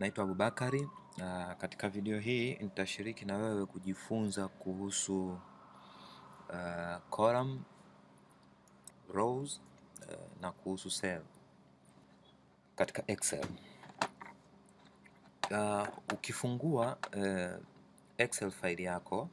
Naitwa Abubakari. Katika video hii nitashiriki na wewe kujifunza kuhusu column, rows na kuhusu cell katika Excel. Ukifungua Excel file yako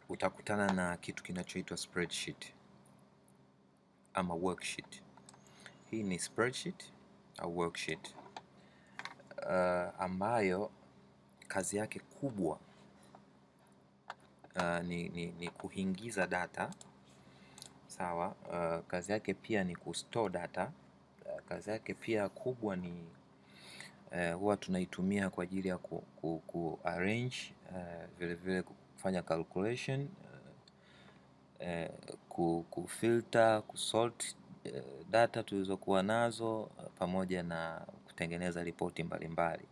utakutana na kitu kinachoitwa spreadsheet ama worksheet. Hii ni spreadsheet au worksheet ambayo kazi yake kubwa ni kuingiza data. Sawa. Kazi yake pia ni kustore data. Kazi yake pia kubwa ni huwa tunaitumia kwa ajili ya ku arrange, vile vile kufanya calculation, ku filter, kusort data tulizokuwa nazo, pamoja na kutengeneza ripoti mbalimbali.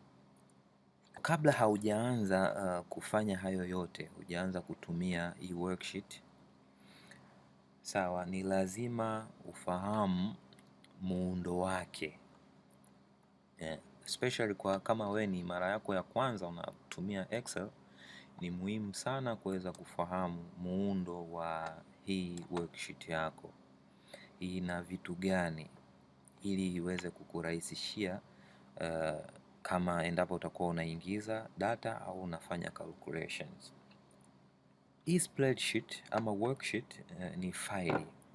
Kabla haujaanza kufanya hayo yote, hujaanza kutumia hii worksheet, sawa, ni lazima ufahamu muundo wake. Especially kwa kama we ni mara yako ya kwanza unatumia Excel, ni muhimu sana kuweza kufahamu muundo wa hii worksheet yako, ina vitu gani, ili iweze kukurahisishia kama endapo utakuwa unaingiza data au unafanya calculations. Hii spreadsheet ama worksheet ni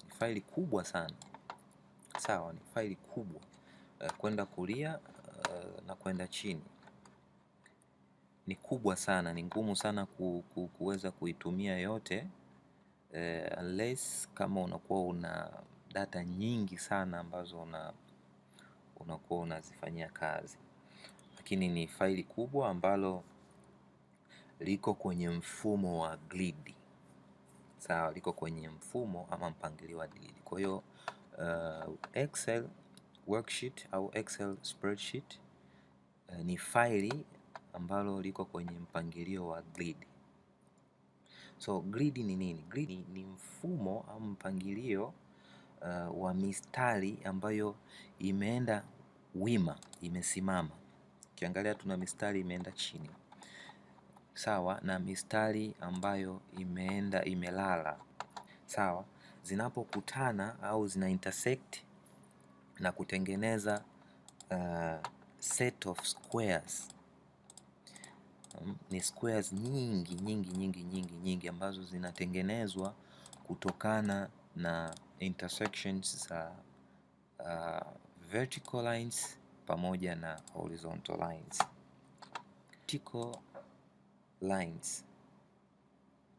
faili kubwa sana. Sawa, ni faili kubwa kwenda kulia na kwenda chini. Ni kubwa sana, ni ngumu sana kuweza kuitumia yote unless kama unakuwa una data nyingi sana ambazo unakuwa unazifanyia kazi. Lakini ni faili kubwa ambalo liko kwenye mfumo wa grid. Sawa, liko kwenye mfumo ama mpangilio wa grid. Kwa hiyo Excel worksheet au Excel spreadsheet ni faili ambalo liko kwenye mpangilio wa grid. So grid ni nini? Grid ni mfumo au mpangilio wa mistari ambayo imeenda wima, imesimama. Ukiangalia tuna mistari imeenda chini, sawa, na mistari ambayo imeenda imelala, sawa. Zinapokutana au zina intersect na kutengeneza set of squares. Ni squares nyingi ambazo zinatengenezwa kutokana na intersections za vertical lines pamoja na horizontal lines. Vertical lines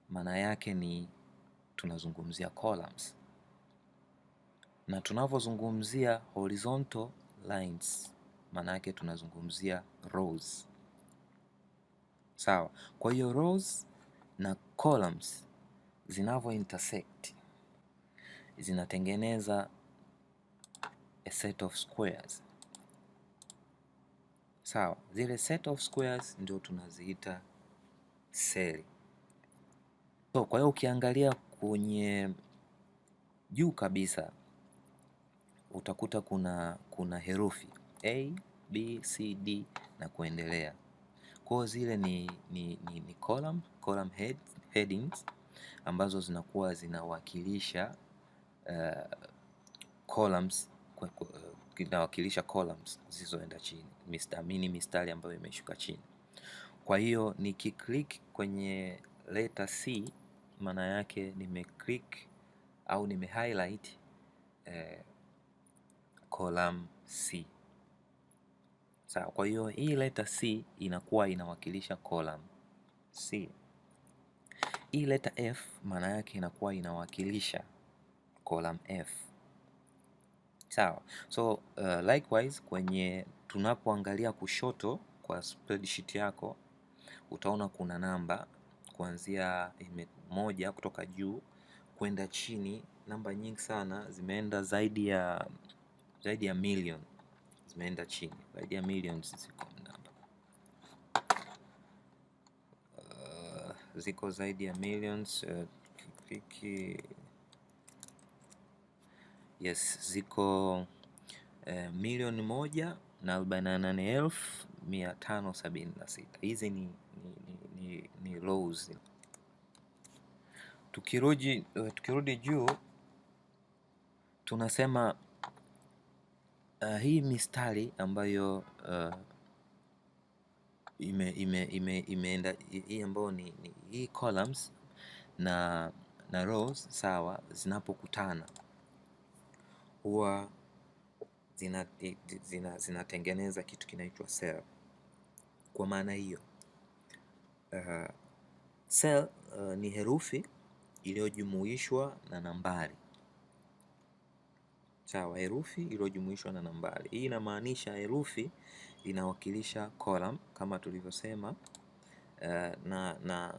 maana yake ni tunazungumzia columns, na tunavyozungumzia horizontal lines maana yake tunazungumzia rows. Sawa. Kwa hiyo rows na columns zinavyo intersect zinatengeneza a set of squares. Sawa. Zile set of squares ndio tunaziita cell. So kwa hiyo ukiangalia kwenye juu kabisa utakuta kuna herufi A, B, C, D na kuendelea. Kwa hiyo zile ni column headings ambazo zinakuwa zinawakilisha columns, zinawakilisha columns zilizoenda chini, mistari ambayo imeshuka chini. Kwa hiyo nikiclick kwenye letter C, maana yake nimeclick au highlight column C. Sawa. Kwa hiyo hii letter C inakuwa inawakilisha column C. Hii letter F maana yake inakuwa inawakilisha column F. Sawa. So likewise kwenye tunapoangalia kushoto kwa spreadsheet yako utaona kuna namba kuanzia 1 kutoka juu kwenda chini. Namba nyingi sana zimeenda zaidi ya million, zimeenda chini zaidi ya millions. Ziko zaidi ya millions. Yes, ziko 1,048,576. Hizi ni rows. Tukirudi juu tunasema hii mistari ambayo imeenda hii ambayo ni hii columns na rows sawa, zinapokutana huwa zinatengeneza kitu kinaitwa cell. Kwa maana hiyo cell ni herufi iliyojumuishwa na nambari. Sawa, herufi iliyojumuishwa na nambari. Hii inamaanisha herufi inawakilisha column kama tulivyosema, na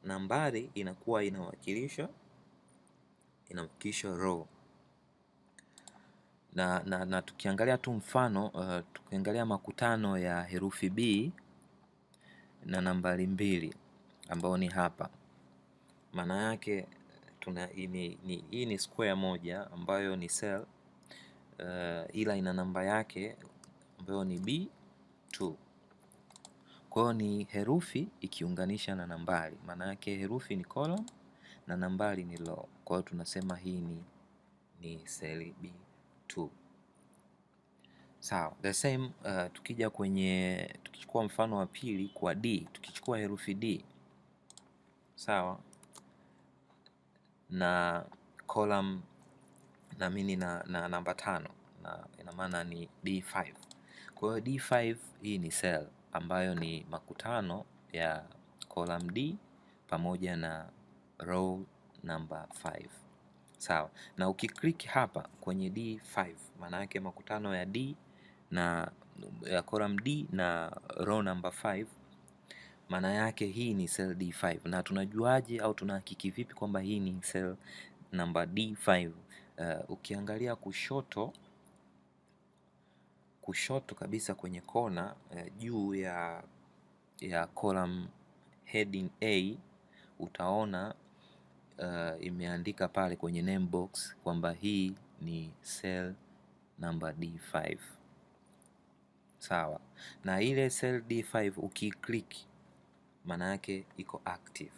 nambari inakuwa inawakilisha row. Na tukiangalia tu mfano, tukiangalia makutano ya herufi B na nambari 2 ambao ni hapa, maana yake hii ni square moja ambayo ni cell, ila ina namba yake ambayo ni B2. Kwa hiyo ni herufi ikiunganisha na nambari, maana yake herufi ni column na nambari ni row. Kwa hiyo tunasema hii ni cell B2. Sawa, the same tukija tukichukua mfano wa pili kwa D, tukichukua herufi D sawa, na column na namba 5, na ina maana ni D5. Kwa hiyo D5 hii ni cell ambayo ni makutano ya column D pamoja na row number 5. Sawa, na ukiklik hapa kwenye D5, maana yake makutano ya D na ya column D na row number 5, maana yake hii ni cell D5. Na tunajuaje au tunahakiki vipi kwamba hii ni cell number D5? Ukiangalia kushoto kabisa kwenye kona juu ya column heading A utaona imeandika pale kwenye name box kwamba hii ni cell number D5. Sawa, na ile cell D5 ukiklik maana yake iko active.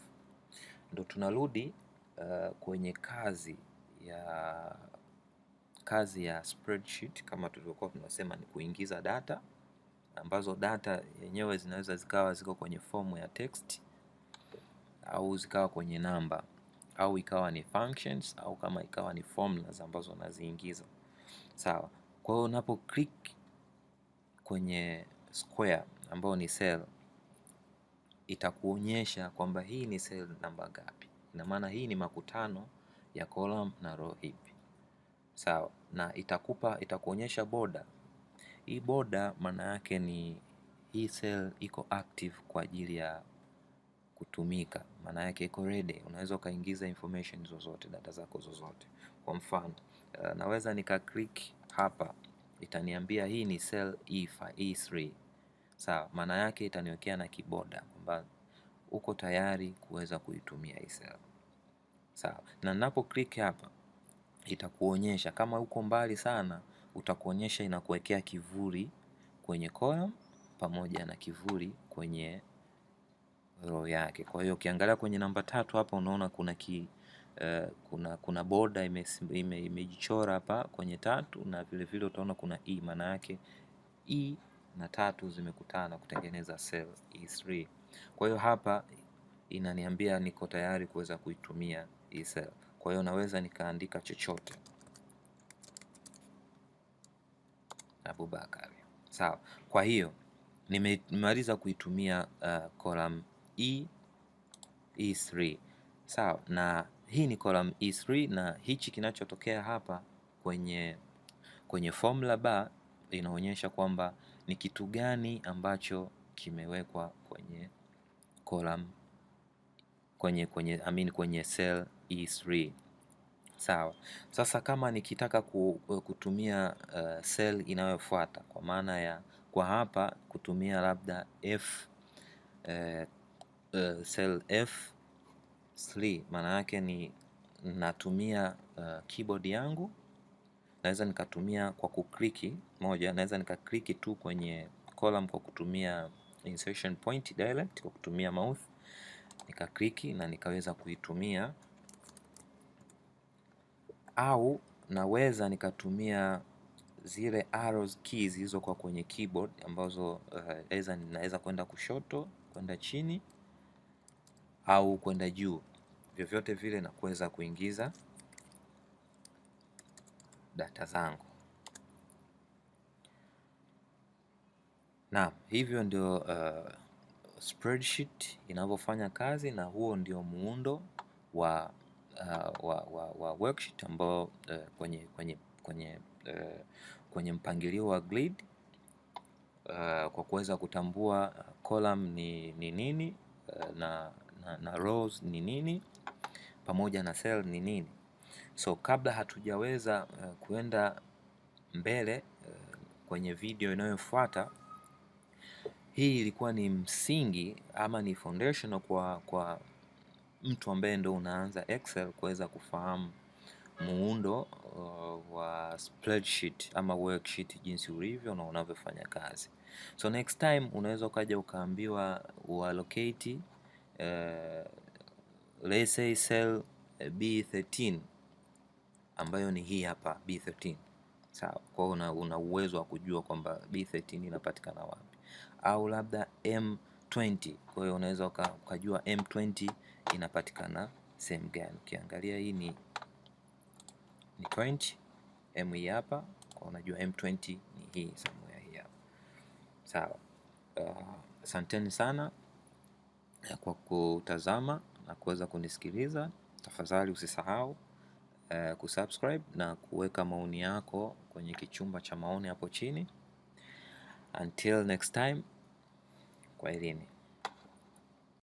Ndo tunarudi kwenye kazi ya spreadsheet, kama tulivyokuwa tunasema ni kuingiza data, ambazo data yenyewe zinaweza zikawa ziko kwenye form ya text au zikawa kwenye namba au ikawa ni functions au kama ikawa ni formulas ambazo unaziingiza. Sawa, kwa hiyo unapo click kwenye square ambayo ni cell, itakuonyesha kwamba hii ni cell namba ngapi. Ina maana hii ni makutano ya column na row hivi. Sawa, na itakuonyesha border. Hii border maana yake ni hii cell iko active kwa ajili ya kutumika, maana yake iko ready, unaweza ukaingiza information zozote, data zako zozote. Kwa mfano naweza nika click hapa, itaniambia hii ni cell E3. Sawa, maana yake itaniwekea na kiboda kwamba uko tayari kuweza kuitumia hii cell. Sawa, na ninapo click hapa itakuonyesha, kama uko mbali sana utakuonyesha inakuwekea kivuli kwenye column pamoja na kivuli kwenye row yake. Kwa hiyo ukiangalia kwenye namba 3 hapa unaona kuna border imejichora hapa kwenye 3, na vile vile utaona kuna E, maana yake E na 3 zimekutana kutengeneza cell E3. Kwa hiyo hapa inaniambia niko tayari kuweza kuitumia hii cell. Kwa hiyo naweza nikaandika chochote, Abubakar. Sawa, kwa hiyo nimemaliza kuitumia column E3. Sawa, na hii ni column E3, na hichi kinachotokea hapa kwenye formula bar inaonyesha kwamba ni kitu gani ambacho kimewekwa kwenye column kwenye cell E3. Sawa, sasa kama nikitaka kutumia cell inayofuata, kwa maana ya kwa hapa kutumia labda cell F3, maana yake ni natumia keyboard yangu naweza nikatumia kwa kukliki moja, naweza nikakliki tu kwenye column kwa kutumia insertion point direct kwa kutumia mouse, nikakliki na nikaweza kuitumia, au naweza nikatumia zile arrows keys hizo kwa kwenye keyboard ambazo naweza kwenda kushoto, kwenda chini au kwenda juu, vyovyote vile na kuweza kuingiza data zangu. Na hivyo ndio spreadsheet inavyofanya kazi, na huo ndio muundo wa worksheet ambao kwenye mpangilio wa grid, kwa kuweza kutambua column ni nini, na rows ni nini, pamoja na cell ni nini. So kabla hatujaweza kuenda mbele kwenye video inayofuata, hii ilikuwa ni msingi ama ni foundation kwa mtu ambaye ndo unaanza Excel kuweza kufahamu muundo wa spreadsheet ama worksheet jinsi ulivyo na unavyofanya kazi. So next time unaweza ukaja ukaambiwa uallocate let's say cell B13 ambayo ni hii hapa B13. Sawa, kwa hiyo una uwezo wa kujua kwamba B13 inapatikana wapi, au labda M20. Kwa hiyo unaweza ukajua M20 inapatikana sehemu gani. Ukiangalia hii ni 20, M hii hapa, kwa unajua M20 ni hii somewhere hii hapa. Sawa, asanteni sana kwa kutazama na kuweza kunisikiliza. Tafadhali usisahau kusubscribe na kuweka maoni yako kwenye kichumba cha maoni hapo chini. Until next time, kwaherini.